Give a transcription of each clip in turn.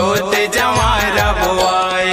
जोत जवारा बुआए।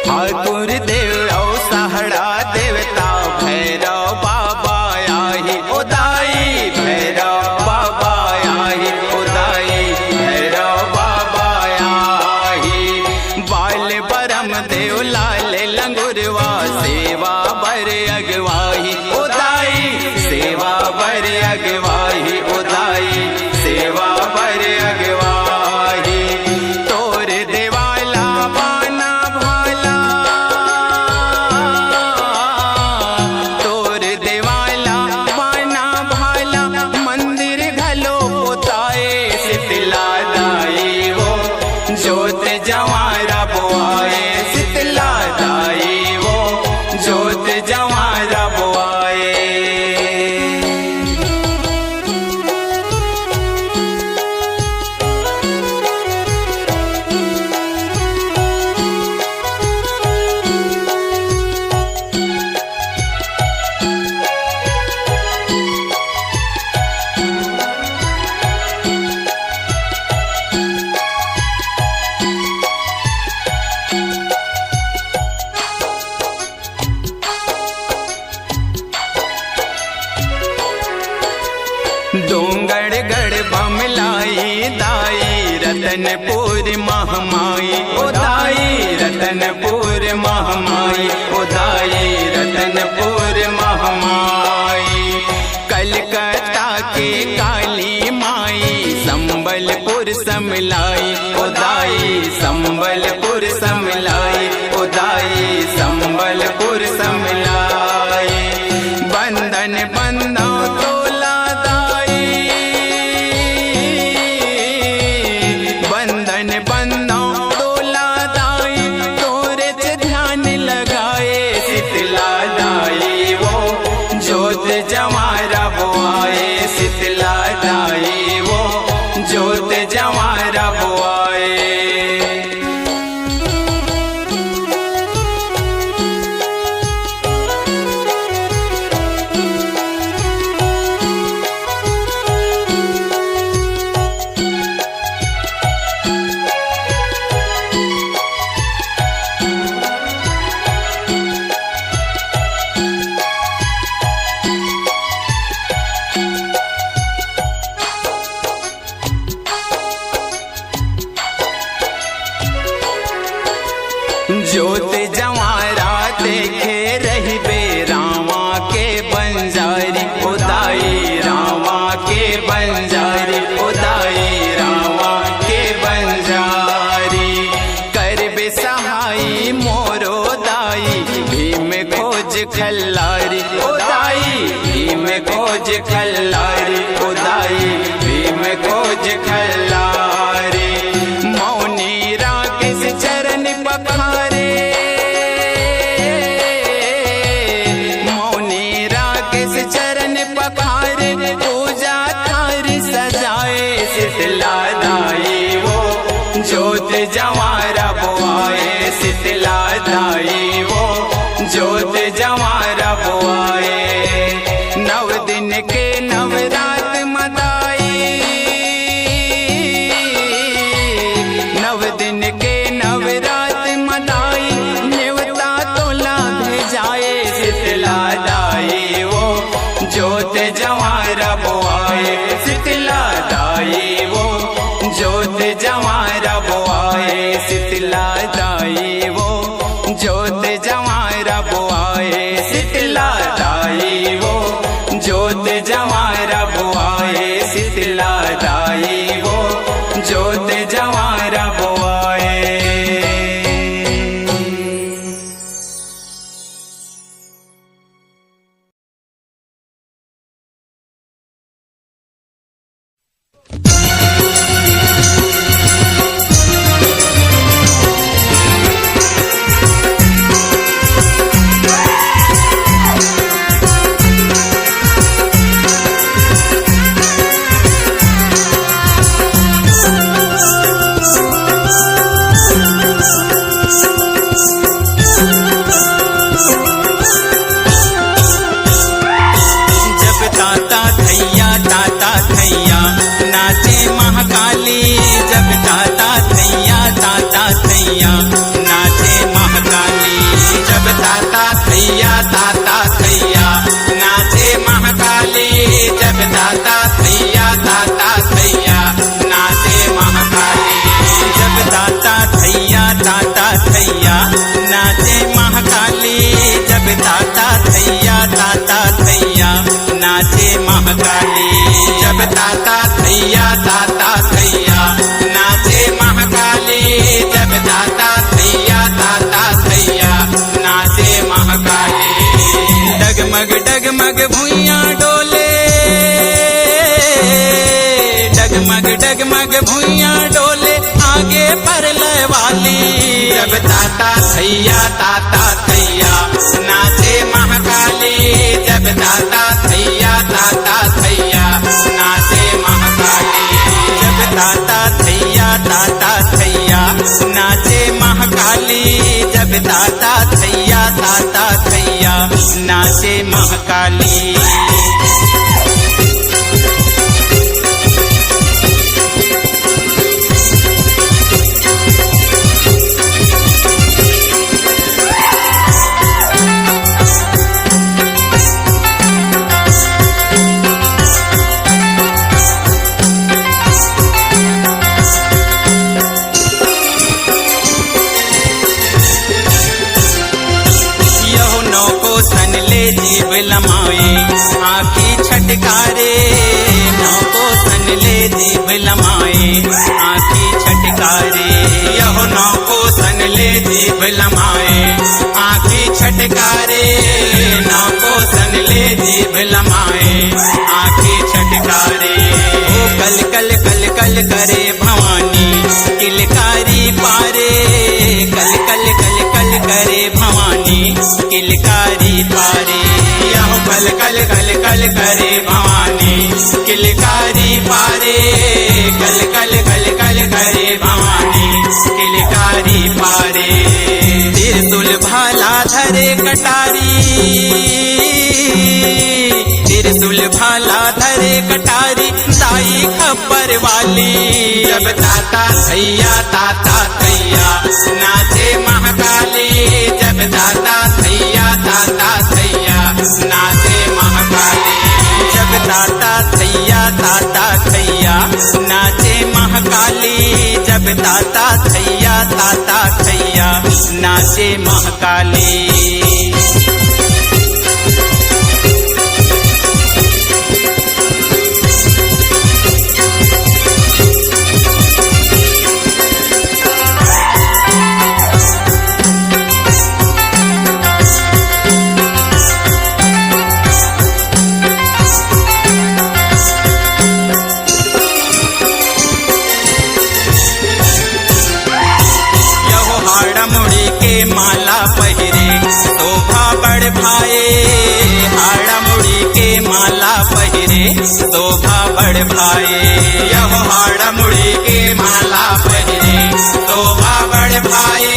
ठाकुर देव और सहड़ा देवता भैरव बाबा आई उदाई, भैरव बाबा आई उदाई, भैरव बाबा आई। बाल बरम देव लाल लंगुरवा सेवा बर अगवाही उदाई, सेवा बर अगवाही उदाई, सेवा बर अगवाही। तोर देवाला बाना भाला, तोर देवाला बाना भाला, मंदिर घलो पोताए शीतला दाई वो जोत जवारा बुआए, शीतला दाई वो जोत जवारा बुआए। डोंगरगढ़ बमलाई दाई रतनपुर महमाई उदाई, रतनपुर महमाई उदाई, रतनपुर महमाई। कलकत्ता के काली माई संबलपुर समलाई उदाई, संबलपुर समलाई उदाई, संबलपुर समलाई। बंधन बंधो तोला दाई, बंधन बंधो तोला दाई, तोरे से ध्यान लगाए शीतला दाई वो जोत जवारा बुआए, शीतला दाई वो जोत जवारा बुआए। जोत जवारा देखे रही बे रामा के बंजारी उदाई, रामा के बंजारी उदाई, रामा के बंजारी। कर बे सहाई मोरो दाई भीम खोज खल्लारी उदाई, भीम खोज खल्लारी उदाई, भीम खोज खल्लारी। मौनी राकेश चरण पखारे, मौनी राकेश चरण पखारे, पूजा थार सजाए शीतला दाई वो जोत जवारा बुआए, शीतला दाई वो जोत जवारा बुआए। नव दिन के नवरात मदाई, नव दिन के नवरात मदाई, नेवता तोला भेजाए शीतला दाई वो जोत जवारा बुआए, शीतला दाई वो जोत जवारा बुआए, शीतला दाई वो जोत जवारा बुआए, शीतला दाई वो जोत जवारा डगमग डगमग भुइयां डोले, डगमग डगमग भुइयां डोले आगे परलय वाली। जब ताता थैया नाचे महाकाली, जब ताता थैया नाचे महाकाली, जब ताता थैया नाचे महाकाली, जब ताता थैया नाचे महाकाली। जीव लमाए आँखी छटकारे, नौको सन ले जीव लमाए आँखी छटकारे। यहो नौको सन ले जीव लमाए आँखी छटकारे, नौको सन ले जीव लमाए आँखी छटकारे। ओ कल कल कल कल करे भवानी किलकारी पारे, कल कल कल कल करे भवानी किलकारी पारे। यह कल कल कल कल करे भवानी किलकारी पारे, कल कल कल कल करे भवानी किलकारी पारे। त्रिशूल भाला धरे कटारी, त्रिशूल भाला धरे कटारी दाई खप्पर वाली। जब ताता थैया नाचे महाकाली, जब ताता थैया नाचे महाकाली, जब ताता थैया नाचे महाकाली, जब ताता थैया नाचे महाकाली। माला पहिरे शोभा बढ़ भाए, हाड़ा मुड़ी के माला पहिरे शोभा बढ़ भाए। यह हाड़ा मुड़ी के माला पहिरे शोभा बढ़ भाए,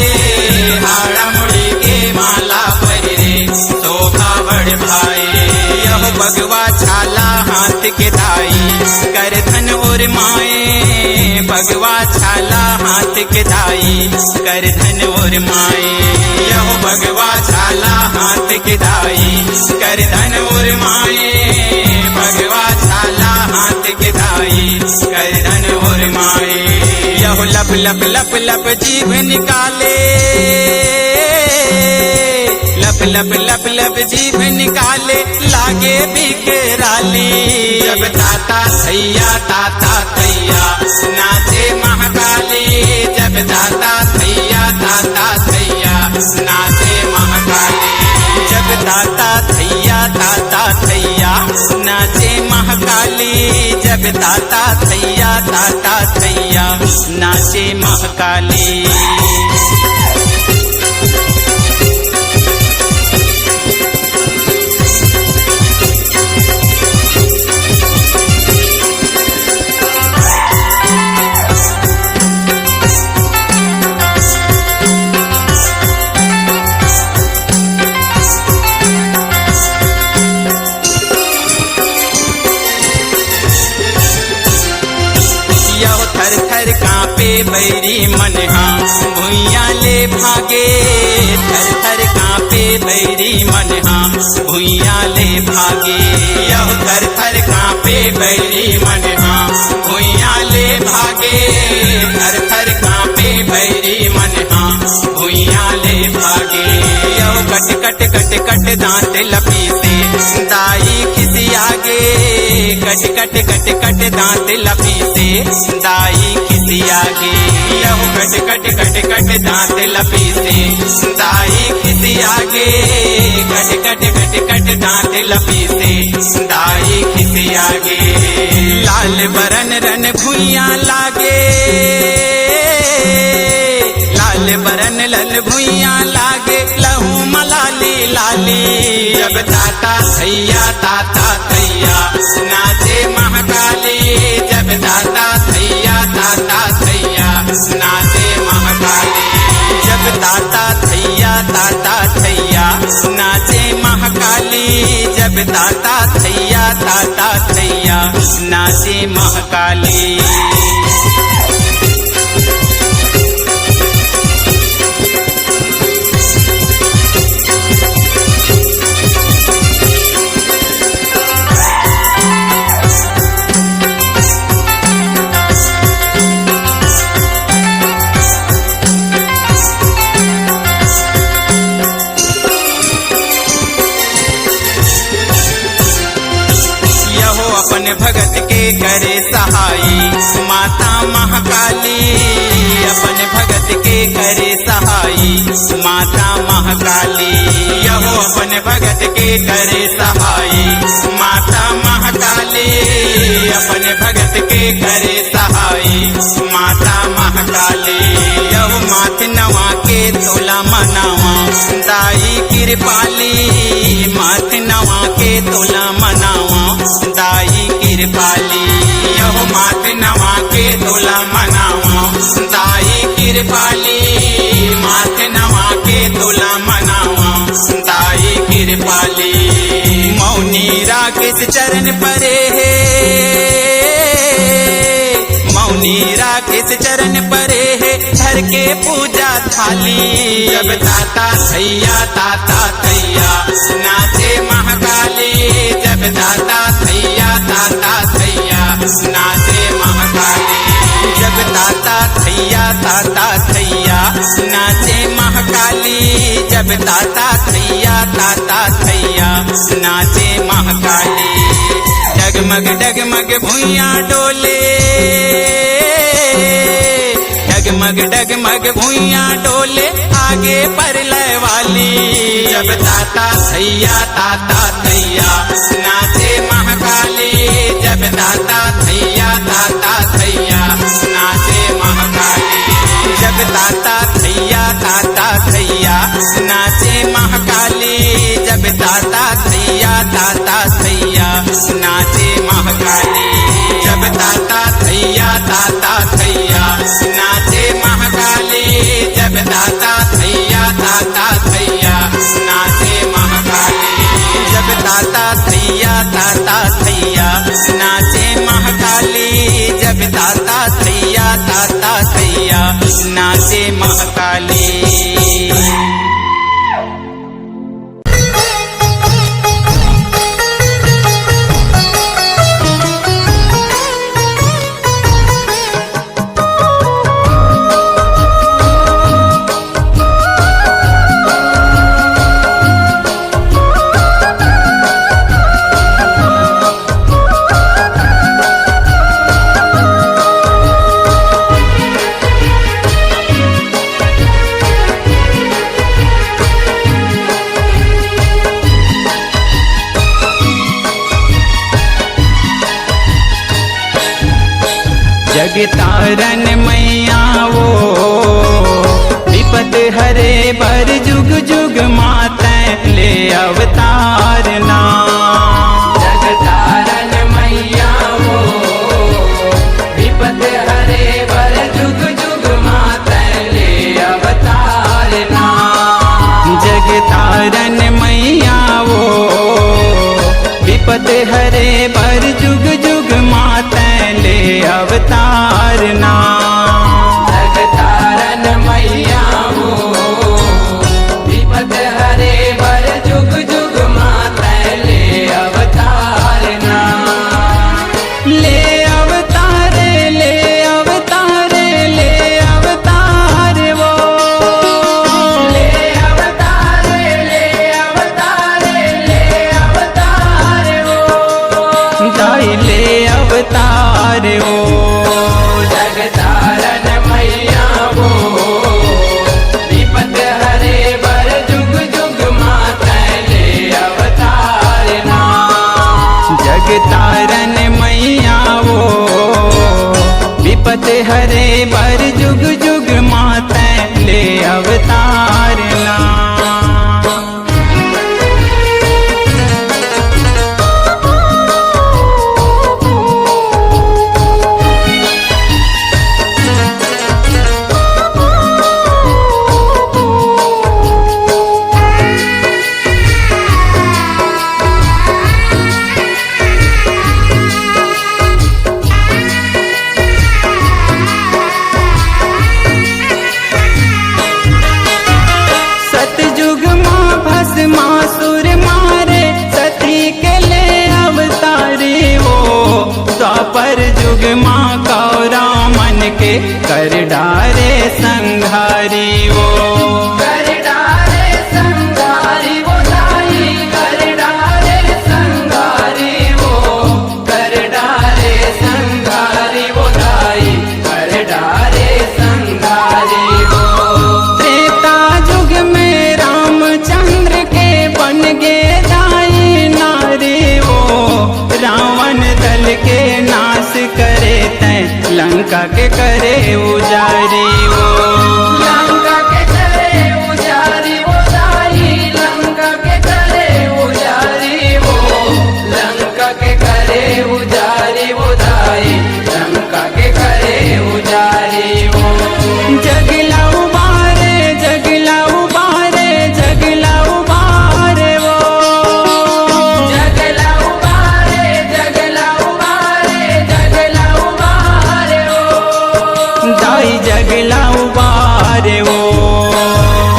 हाड़ा मुड़ी के माला पहिरे शोभा बढ़ भाए। यह बगवा छाला हाथ के दाई कर धन और माए, बगवा छाला हाथ के दाई कर धन और माए। यह बगवा छाला हाथ के दाई कर धन और माए, बगवा छाला हाथ के दाई कर धन और माए। यह लप लप लप लप जीभ निकाले, लप लप लप लप जीभ निकाले लागे बिकेराली। जब ताता थैया नाचे महाकाली, जब ताता थैया नाचे महाकाली, जब ताता थैया नाचे महाकाली, जब ताता थैया नाचे महाकाली। बैरी मनहा भुइयां ले भागे, थर थर कांपे बैरी मनहा भुइयां ले भागे। यह थर थर कांपे बैरी मनहा भुइयां ले भागे, थर थर कांपे बैरी मनहा भुइयां ले भागे। यह कट कट कट कट दांत लपी से दाई खिसी आगे, कट कट कट कट दांत लपी से दाई खिसी आगे। यहो कट कट कट कट दांत लपीसे दाई किसी आगे, कट कट कट कट दांत लपीसे दाई किसी आगे। लाल बरन रन भुइयां लागे, लाल बरन लल भुइयां लागे, लहू मलाली लाली। जब ताता थैया नाचे महाकाली, जब ताता थैया नाचे महाकाली। जब ताता थैया नाचे महाकाली, जब ताता थैया नाचे महाकाली। अपन भगत के करे सहाई माता महाकाली, अपन भगत के करे सहाई माता महाकाली। यहो अपन भगत के करे सहाई माता महाकाली, अपन भगत के करे सहाई माता महाकाली। यहो माथ नवा के तोला मनावा दाई कृपाली, माथ नवा के तोला मनावा दाई कृपाली। यहो माथ नवा के तोला मनावा दाई कृपाली, माथ नवा के तोला मनावा दाई कृपाली। मौनी राकेश चरण परे है, मौनी राकेश चरण परे है, धर के पूजा थाली। जब ताता थैया नाचे महाकाली, जब ताता थैया नाचे महाकाली। जब ताता थैया नाचे महाकाली, जब ताता थैया नाचे महाकाली। डगमग डगमग भुइयां डोले, डगमग डगमग भुइयां डोले, आगे परलय वाली। जब ताता थैया नाचे महाकाली, जब ताता थैया नाचे महाकाली। जब ताता थैया नाचे महाकाली, जब ताता थैया नाचे महाकाली। जब ताता थैया नाचे महाकाली, जब ताता थैया नाचे महाकाली। जब ताता थैया नाचे महाकाली, जब ताता थैया नाचे महाकाली। जगतारन मैया वो विपत हरे बर जुग जुग माता ले अवतारना। जगतारन मैया वो विपत हरे बर जुग जुग माता ले अवतारना। जगतारन मैया वो विपत हरे बर जुग जुग माता ले अवतारना। जगतारन मैया वो विपत हरे बर जुग जुग माता ले बर जुग जुग माते ले अवतारना। सतयुग माँ भस्मासुर मारे सती के ले अवतारी वो। द्वापर युग माँ कौरा मन के कर डारे संघारी वो। कर डारे संगारी वो दाई, कर डारे संगारी वो, कर डारे संगारी वो दाई, कर डारे संगारी वो। त्रेता युग में रामचंद्र के बन गे दाई नारी वो। रावण दल के नाश करे तै लंका के करे उजारी वो। लंका के करे उजारी वो दाई, लंका के करे उजारी वो, लंका के करे उजारी वो दाई, लंका के करे उजारी वो। जगला उबारे जगला उबारे जगला उबारे वो। जगला उबारे, जगला उबारे, जगला उबारे वो। दाई जगला उबारे वो।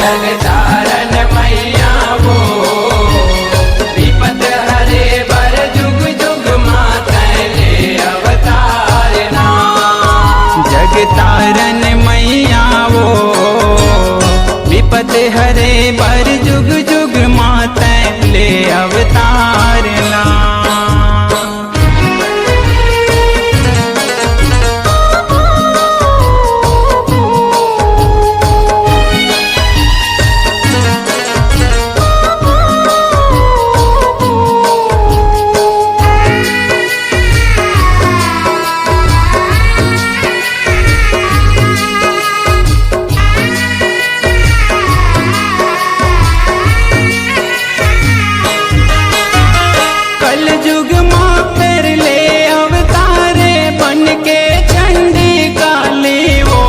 जगतारन मैया वो, विपत हरे बर जुग जुग माते ले अवतारना। जगतारन मैया वो विपत हरे बर जुग जुग माते ले अवतारना। कल युग माँ फिर ले अवतारे बन के चंडी काली वो।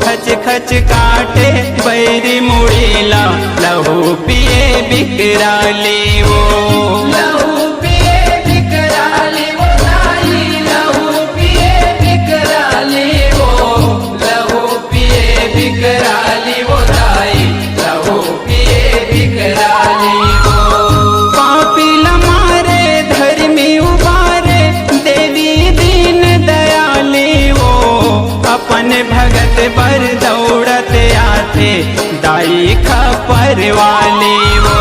खच खच काटे बैरी मुड़ीला लहू पिए बिकराली वो। लहू पिए बिकराली वो दाई, लहू पिए बिकराली वो, लहू पिए बिकराली वो दाई, लहू पिए बिकराली वो। पापी लमारे धर्मी उबारे देवी दीन दयाली वो। अपन भगत बर दौड़त आथे दाई खपर वाली वो।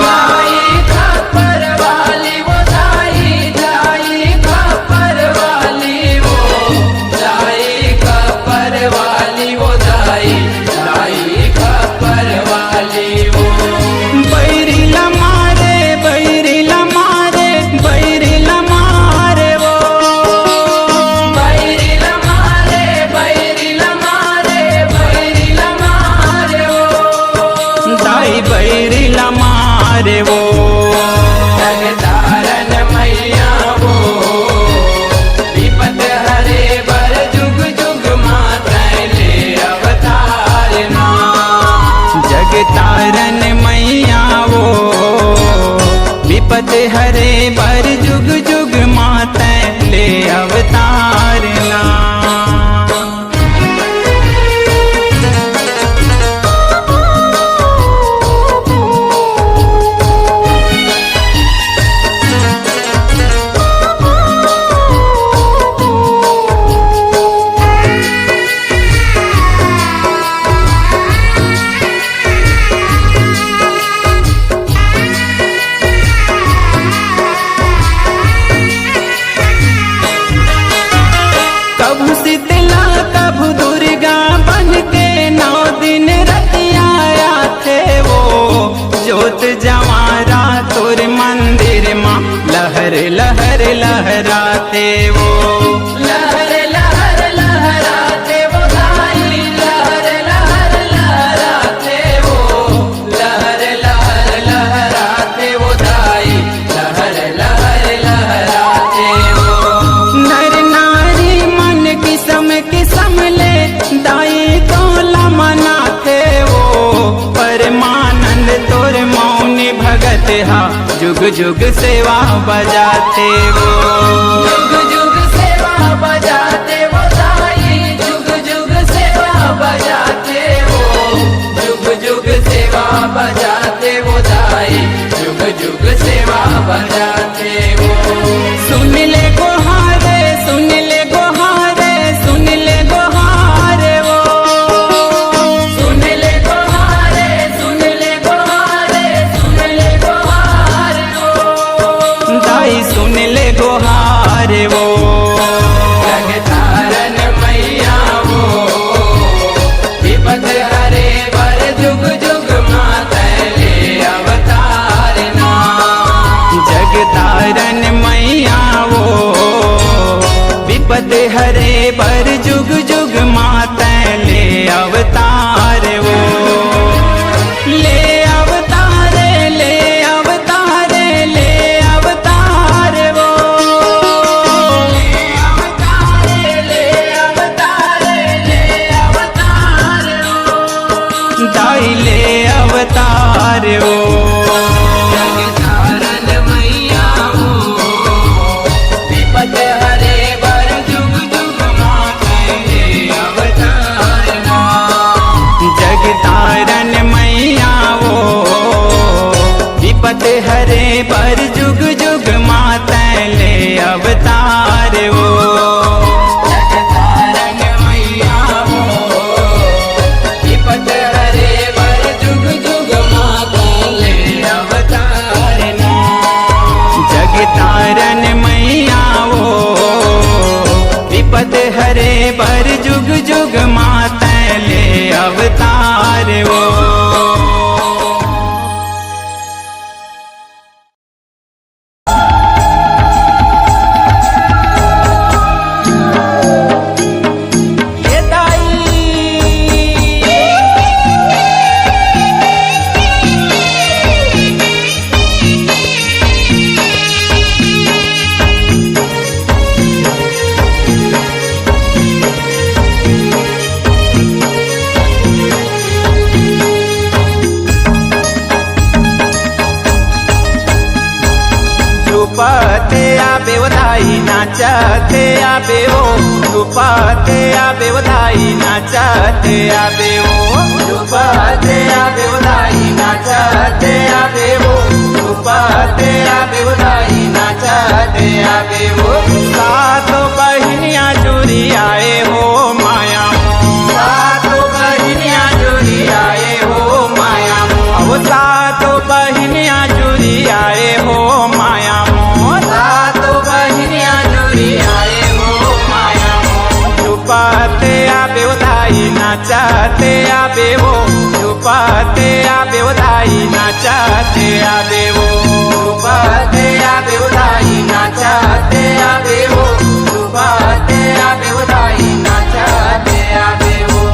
दाई खपर वाली वो दाई, दाई खपर वाली वो, दाई खपर वाली वो दाई, दाई खपर वाली वो। बैरी लमारे बैरी लमारे बैरी लमारे वो। बैरी लमारे, बैरी लमारे, बैरी लमारे वो। दाई बैरी समले दाई तोला मनाते वो परमानंद तोर मौनी भगत हा जुग जुग सेवा बजाते वो जुग जुग सेवा बजाते वो दाई जुग जुग सेवा बजाते वो जुग जुग सेवा बजाते वो दाई जुग जुग सेवा बजाते वो सुन ले गोहारे सुन ले गोहारे सुन ले गोहारे वो सुन ले गोहारे सुन ले गोहारे सुन ले गोहारे वो दाई सुन ले गोहारे वो जगतारन मैया वो विपद हरे बर जुग जुग मातले अवतारना जगतारन मैया वो विपद हरे बर जुग जुग माता ले अवतार वो ले अवतारे ले अवतारे ले अवतार वो ले अवतारे ले अवतार दाई ले अवतार वो जगतारन मैया वो विपद हरे बर जुग जुग मातले अवतारना जगतारन मैया वो विपद हरे पर जुग जुग माता ले अवतार वो जगतारन मैया वो विपद हरे बर जुग जुग मातले अवतारना जगतारन मैया वो विपद हरे पर जुग जुग माता ले अवतार वो ये दाई झुपते आबे वधाई नाचते आबे हो झुपते आबे वधाई नाचते आबे हो झुपते आबे वधाई नाचते आबे हो झुपते आबे वधाई नाचते आबे हो सातो बहनिया जुड़ी आए हो माया सातो बहनिया जुड़ी आए हो माया अब सातो बहनिया जुड़ी आए हो माया सातो बहनिया जुड़ी आए हो माया झुपते आबे वधाई नाचते आबे हो झुपते आबे वधाई नाचते आबे हो झुपते आबे वधाई नाचते आबे हो झुपते आबे वधाई नाचते आबे हो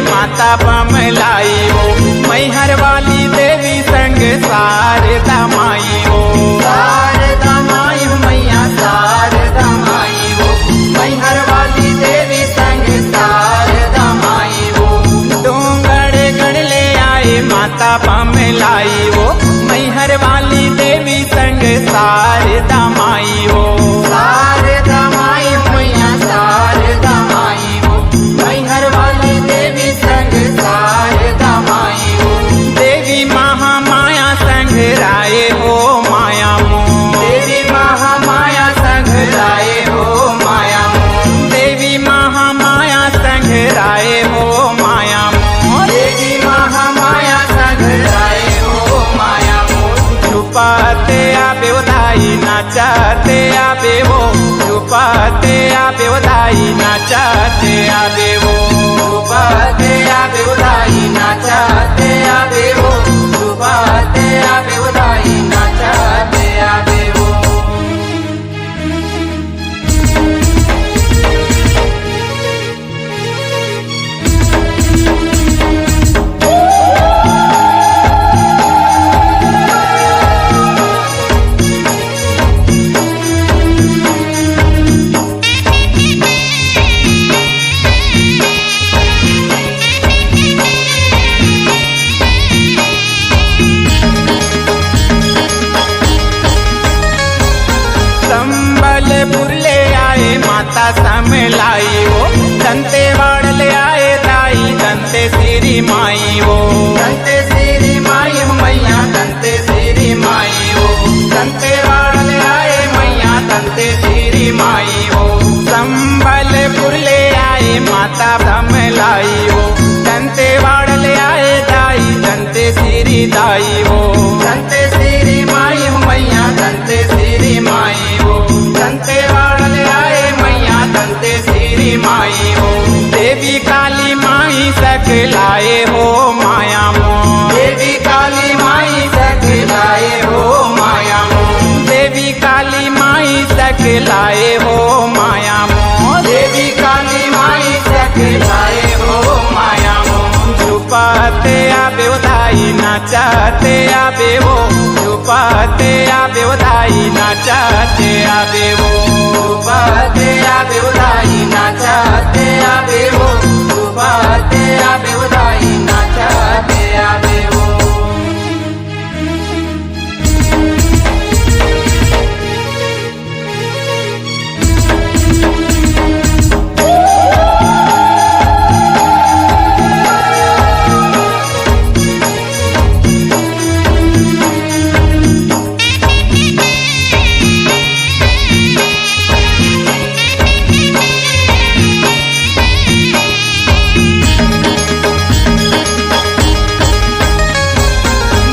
माता बमलाई हो मैहर वाली देवी संग शारदा माई हो शारदा माई हो मैया शारदा माई हो मैहर वाली देवी संग शारदा माई हो डोंगड़ गढ़ ले आए माता बमलाई हो मैहर वाली देवी संग शारदा माई हो शारदा माई हो मैया शारदा माई हो मैहर वाली देवी संग शारदा माई हो देवी महामाया संग राय हो माया मो देवी महामाया संग राय हो माया मो देवी महामाया संग राय हो माया मो देवी महामाया संग राय हो माया मो झुपते आबे वधाई नाचते आबे हो झुपते आवे उदाई नाचते आवे वो, झुपते आवे उदाई नाचते आवे वो, झुपते आवे उदाई नाचते आवे वो। संबलपुर ले आए माता समलाई वो, दंतेवाड़ ले आए दाई दंते श्री माई वो, दंते श्री माई मैया दंते श्री माई वो, दंतेवाड़ ले आए मैया दंते श्री माई वो। संबलपुर ले आए माता समलाई वो, दंतेवाड़ ले आए दाई दंते श्री दाई वो, दंते श्री माई मैया दंते श्री माई वो, दंतेवाड़ ले आए मैया दंते श्री माई हो। देवी काली माई सकलाए हो माया मो, देवी काली माई सकलाए हो माया मो, देवी काली माई सकलाए हो माया मो, देवी काली माई सकलाए हो माया मो। झुपते आवे उदाई नाचते आवे वो, झुपते आवे उदाई नाचते आवे वो, झुपते आवे उदाई नाचते आवे वो, झुपते आवे उदाई नाचते आवे वो।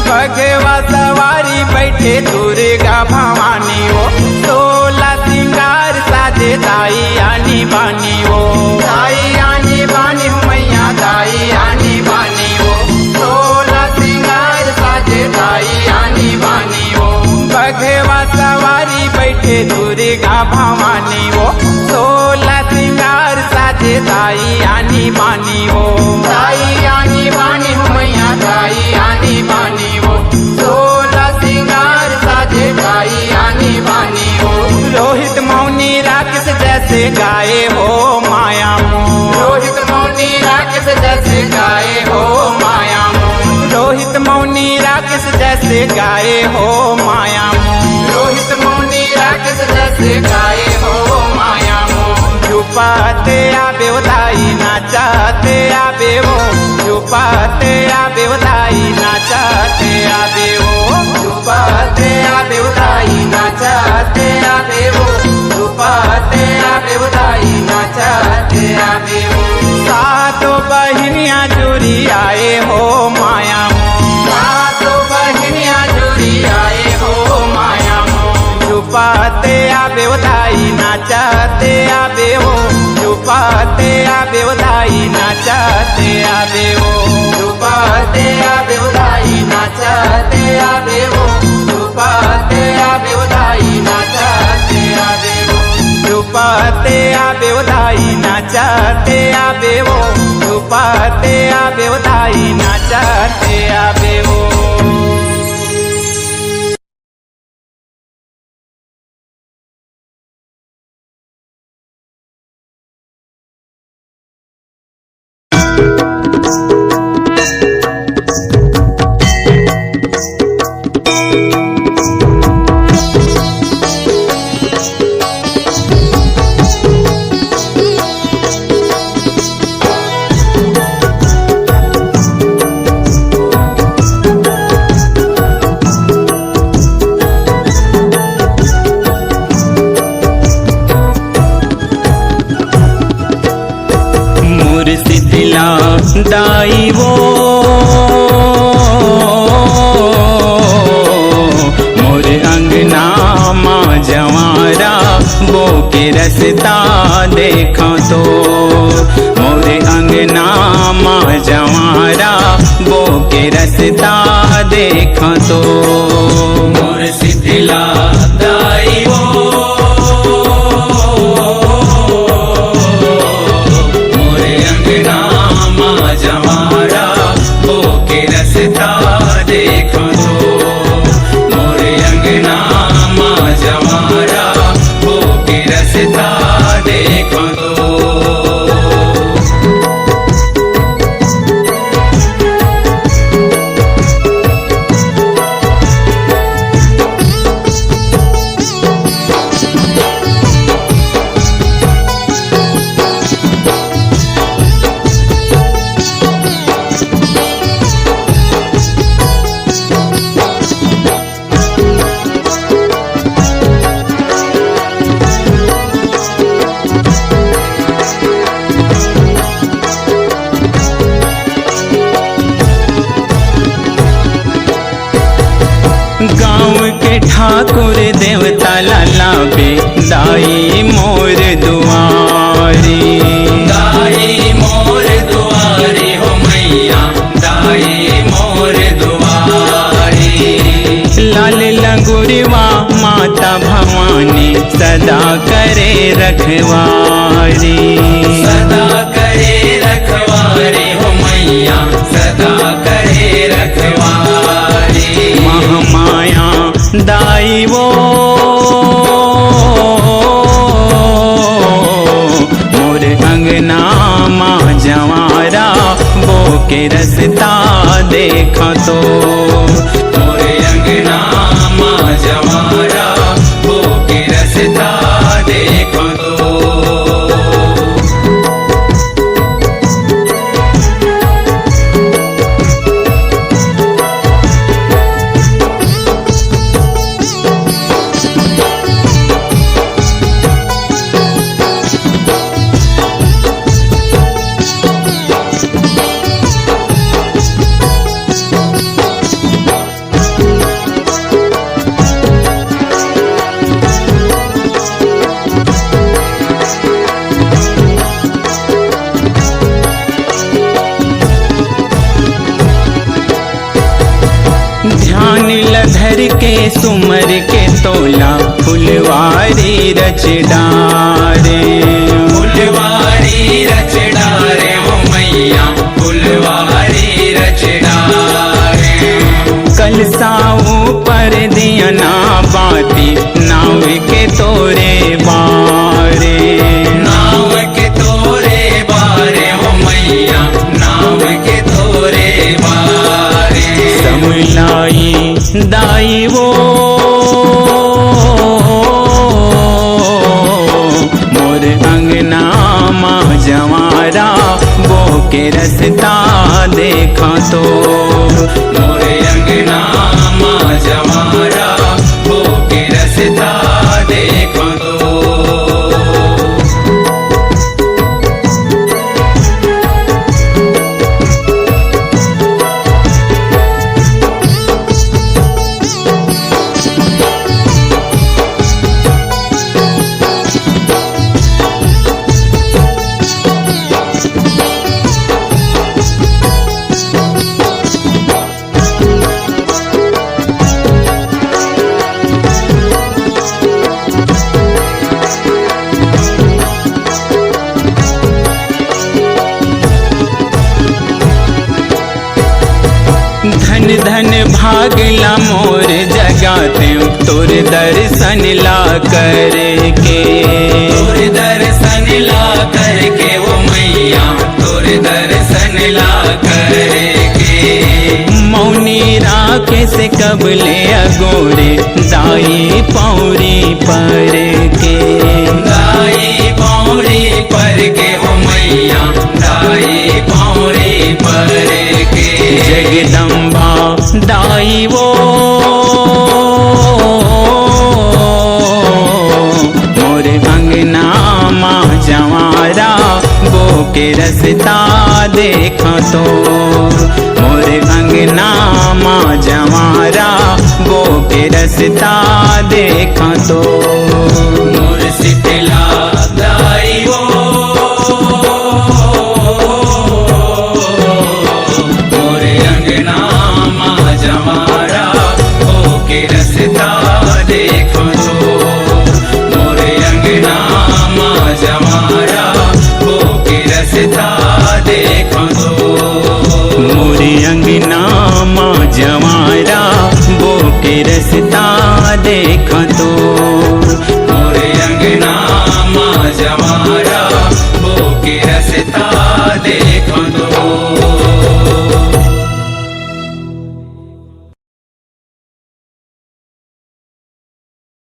भगवा सवारी बैठे दुर्गा भवानी वो, 16 सिंगार साजे दाई आनी बानी वो, दाई आनी बानी मैया दाई आनी बानी वो, 16 सिंगार साजे दाई आनी बानी वो। भगवा सवारी बैठे दुर्गा भवानी वो, 16 सिंगार साजे दाई आनी बानी वो, दाई आनी बानी मैया दाई आनी बानी वो, 16 सिंगार साजे दाई आनी बानी वो। रोहित मौनी राकेश जैसे गाए हो माया मो, रोहित मौनी राकेश जैसे गाए हो माया मो, रोहित मौनी राकेश जैसे गाए हो माया मो, रोहित मौनी राकेश जैसे गाए हो माया मो। झुपते आवे उदाई नाचते आवे वो, झुपते आवे उदाई नाचते आवे वो, झुपते आवे उदाई नाचते आवे वो, झुपते आवे उदाई नाचते आवे वो। सातों बहनियां जुड़ी आए हो माया मो, सातों बहनियां जुड़ी आए हो माया मो, झुपते आवे उदाई नाचते आवे वो, झुपते आवे उदाई नाचते आवे वो, झुपते आवे उदाई नाचते आवे वो, झुपते आवे उदाई नाचते आवे वो, झुपते आवे उदाई नाचते आवे वो, झुपते आवे उदाई नाचते आवे वो। दाई वो मोर अंगना माँ जवारा वो के रसता देखा तो मोरे अंगना माँ जवारा बो के रसता देखा तो मोर शीतला दाई वो मोरे अंगना माँ जवारा बो के रसता देखा तो मोरे अंगना माँ जवारा बो के रसता देखा तो गाँव के ठाकुर देवता लाला बे दाई मोर दुआरी दाई मोर दुआरी हो मैया दाई मोर दुआरी लाल लंगुरवा माता भवानी सदा करे रखवारी सदा करे रखवारी हो मैया सदा करे रखवारी महामाया दाई वो मोर अंगना माँ जवारा बो के रसता देखा तो मोरे अंगना माँ जवारा बो के रसता देखा तो ध्यान लधर के सुमर के तोला फुलवारी रच डारे फुलवारी रच डारे हो मैया फुलवारी रच डारे कलसाऊ पर दिया ना बाती नाव के तोरे बारे नाव के तोरे बारे हो मैया नाव के तोरे बारे समलाई दाई वो मोर अंगना माँ जवारा बो के रसता देखा तो मोरे अंगना माँ जवारा बो के रसता देखा तो धन धन भागला मोर जगाते तोर दर्शन ला करके तोर दर्शन ला करके वो मैया तोर दर्शन ला करके मौनी राखे से कबले अगोरे दाई पौरी पर के दाई पौड़ी पर के वो मैया दाई पौड़ी पर के जगदम्बा दाई वो मोर अंगना माँ जवारा बो के रसता देखा तो मोर अंगना माँ जवारा बो के रसता देखा तो मोर